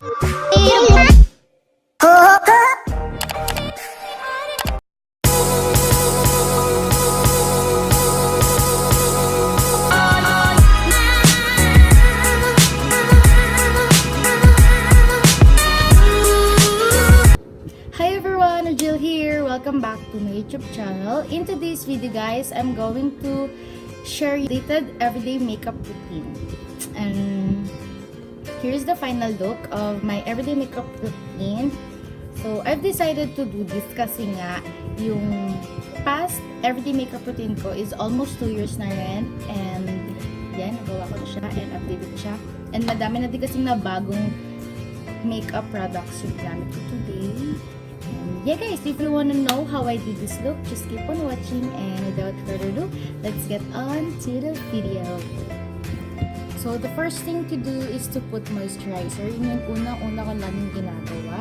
Riegil here. Welcome back to my YouTube channel. In today's video, guys, I'm going to share dated everyday makeup routine. And here's the final look of my everyday makeup routine. So I've decided to do this kasi nga yung past everyday makeup routine ko is almost 2 years na rin. And yan, nagawa ko na siya and updated ko siya. And madami na din kasing na bagong makeup products yung gamit ko today. Yeah guys, if you want to know how I did this look, just keep on watching, and without further ado, let's get on to the video. So the first thing to do is to put moisturizer. Yun yung unang-una ko laging ginagawa.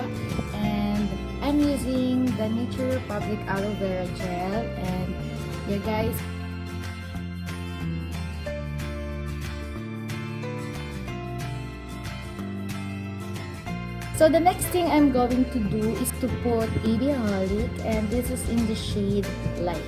And I'm using the Nature Republic Aloe Vera Gel. And yeah guys, so the next thing I'm going to do is to put Attribution-ShareAlike, and this is in the shade Light.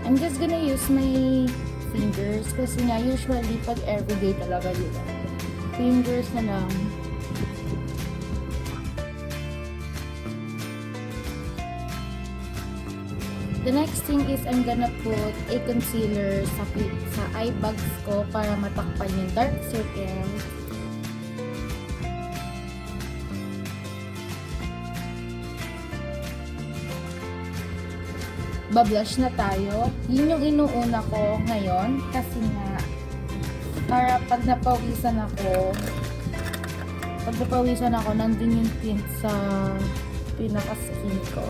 I'm just gonna use my fingers kasi nga usually pag everyday talaga dito. Fingers na lang. The next thing is I'm gonna put a concealer sa eye bags ko para matakpan yung dark circles. Bablush na tayo. Yun yung inuuna ko ngayon kasi nga para pag napawisan ako, nandun yung tint sa pinaka-skin ko.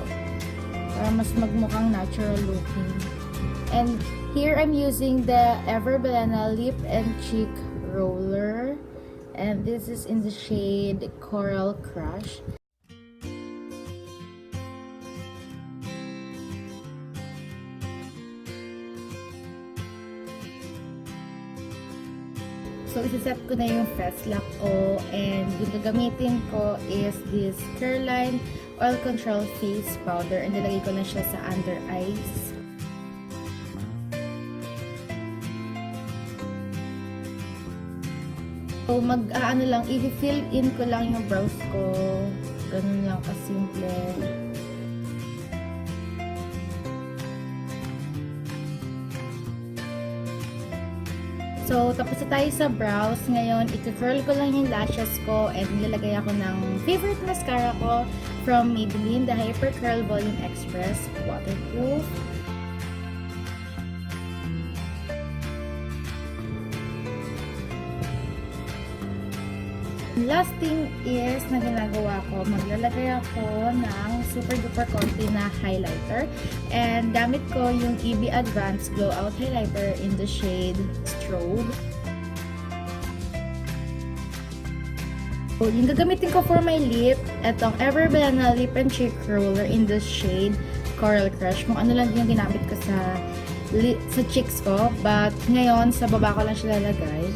Para mas magmukhang natural looking. And here I'm using the Everbanana Lip and Cheek Roller. And this is in the shade Coral Crush. So, isa-set ko na yung face lock ko, and yung gagamitin ko is this Careline Oil Control Face Powder, and nilagay ko na siya sa under eyes. So, i-fill in ko lang yung brows ko. Ganun lang kasimple. So, tapos na tayo sa brows. Ngayon, i-curl ko lang yung lashes ko, and nilalagay ako ng favorite mascara ko from Maybelline, the Hyper Curl Volume Express Waterproof. Last thing is na ginagawa ko, maglalagay ako ng super duper konti na highlighter, and gamit ko yung EB Advanced Glow Out Highlighter in the shade Strobe. So, yung gagamitin ko for my lip, etong Everbanana Lip and Cheek Roller in the shade Coral Crush. Kung ano lang yung ginamit ko sa cheeks ko, but ngayon sa baba ko lang siya lalagay.